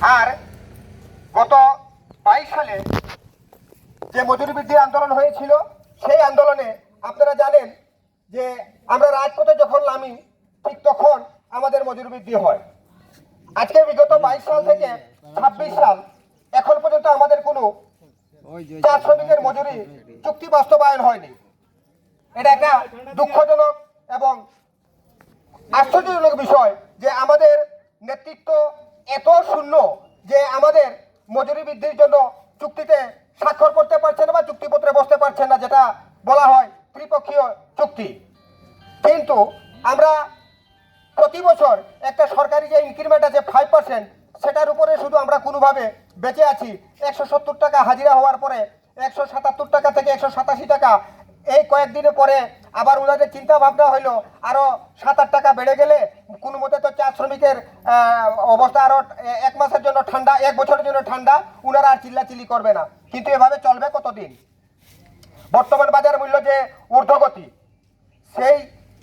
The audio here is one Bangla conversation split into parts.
আর গত 22 সালে যে মজুরি বৃদ্ধি আন্দোলন হয়েছিল, সেই আন্দোলনে আপনারা জানেন যে আমরা রাজপথে যখন নামি ঠিক তখন আমাদের মজুরি বৃদ্ধি হয়। আজকে বিগত 22 সাল থেকে 26 সাল এখন পর্যন্ত আমাদের কোনো চা শ্রমিকের মজুরি চুক্তি বাস্তবায়ন হয়নি। এটা একটা দুঃখজনক এবং আশ্চর্যজনক বিষয় যে আমাদের নেতৃত্ব এত শূন্য যে আমাদের মজুরি বৃদ্ধির জন্য চুক্তিতে স্বাক্ষর করতে পারছেন না বা চুক্তিপত্রে বসতে পারছেন না, যেটা বলা হয় ত্রিপক্ষীয় চুক্তি। কিন্তু আমরা প্রতি বছর একটা সরকারি যে ইনক্রিমেন্ট আছে 5%, সেটার উপরে শুধু আমরা কোনোভাবে বেঁচে আছি। 170 টাকা হাজিরা হওয়ার পরে 177 টাকা থেকে 187 টাকা, এই কয়েকদিনের পরে আবার ওনাদের চিন্তা ভাবনা হইলো আরো 7-8 টাকা বেড়ে গেলে কোনো মতে তো চা শ্রমিকের অবস্থা আরো 1 মাসের জন্য ঠান্ডা, 1 বছরের জন্য ঠান্ডা, ওনারা আর চিল্লাচিল্লি করবে না। কিন্তু এভাবে চলবে কতদিন? বর্তমান বাজার মূল্য যে ঊর্ধ্বগতি, সেই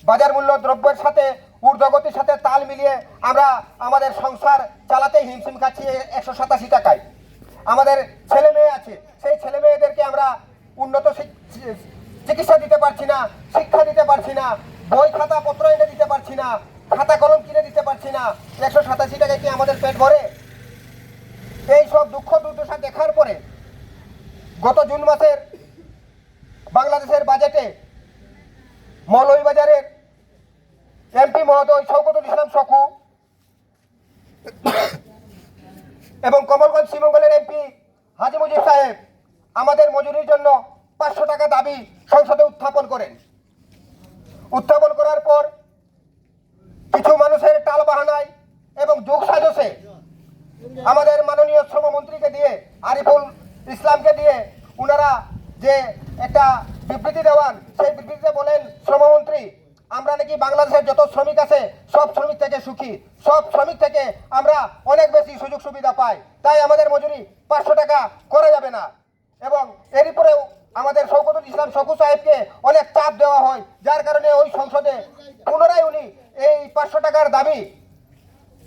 বাজার মূল্য দ্রব্যের সাথে ঊর্ধ্বগতির সাথে তাল মিলিয়ে আমরা আমাদের সংসার চালাতে হিমশিম খাচ্ছি 187 টাকায়। আমাদের ছেলে মেয়ে আছে, সেই ছেলে মেয়েদেরকে আমরা উন্নত চিকিৎসা দিতে পারছি না, শিক্ষা দিতে পারছি না, বই খাতা পত্র এনে দিতে পারছি না, খাতা কলম কিনে দিতে পারছি না। 187 টাকায় কি আমাদের পেট ভরে? এই সব দুঃখ দুর্দশা দেখার পরে গত জুন মাসের বাংলাদেশের বাজেটে মৌলভীবাজারের এমপি মহোদয় শওকতুল ইসলাম শকু এবং কমলগঞ্জ শ্রীমঙ্গলের এমপি হাজি মুজিব সাহেব আমাদের মজুরির জন্য 500 টাকা দাবি সংসদে উত্থাপন করেন। উত্থাপন করার পর কিছু মানুষের টাল বাহানায় এবং যোগ সাজসে আমাদের মাননীয় শ্রমমন্ত্রীকে দিয়ে, আরিফুল ইসলামকে দিয়ে ওনারা যে একটা বিবৃতি দেওয়ান, সেই বিবৃতিতে বলেন শ্রমমন্ত্রী, আমরা নাকি বাংলাদেশের যত শ্রমিক আছে সব শ্রমিক থেকে সুখী, সব শ্রমিক থেকে আমরা অনেক বেশি সুযোগ সুবিধা পাই, তাই আমাদের মজুরি 500 টাকা করা যাবে না। এবং এরই পরেও আমাদের শওকতুল ইসলাম শকু সাহেবকে অনেক চাপ দেওয়া হয়, যার কারণে ওই সংসদে পুনরায় উনি এই 500 টাকার দাবি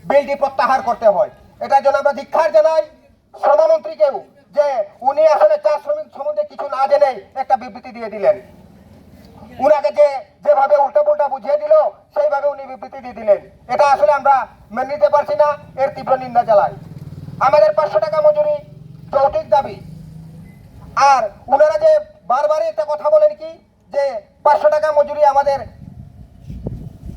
বিলটি প্রত্যাহার করতে হয়। এটার জন্য আমরা ধিক্কার জানাই শ্রমমন্ত্রীকেও, যে উনি আসলে চা শ্রমিক সম্বন্ধে কিছু না জেনে একটা বিবৃতি দিয়ে দিলেন। উনাকে যেভাবে উল্টা বুঝিয়ে দিল সেইভাবে উনি বিবৃতি দিয়ে দিলেন। এটা আসলে আমরা মেনে নিতে পারছি না, এর তীব্র নিন্দা জানাই। আমাদের 500 টাকা মজুরি যৌক্তিক দাবি। আর উনারা যে বারবারই একটা কথা বলেন কি, যে 500 টাকা মজুরি আমাদের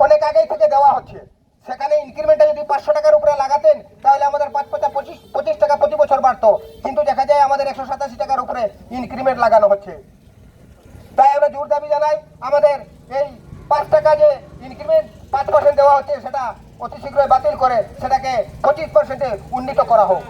অনেক আগেই থেকে দেওয়া হচ্ছে, সেখানে ইনক্রিমেন্টটা যদি 500 টাকার উপরে লাগাতেন তাহলে আমাদের 25 টাকা প্রতি বছর বাড়তো। কিন্তু দেখা যায় আমাদের 187 টাকার উপরে ইনক্রিমেন্ট লাগানো হচ্ছে। তাই আমরা জোর দাবি জানাই আমাদের এই 5 টাকা যে ইনক্রিমেন্ট 5% দেওয়া হচ্ছে, সেটা অতি শীঘ্রই বাতিল করে সেটাকে 25%-এ উন্নীত করা হোক।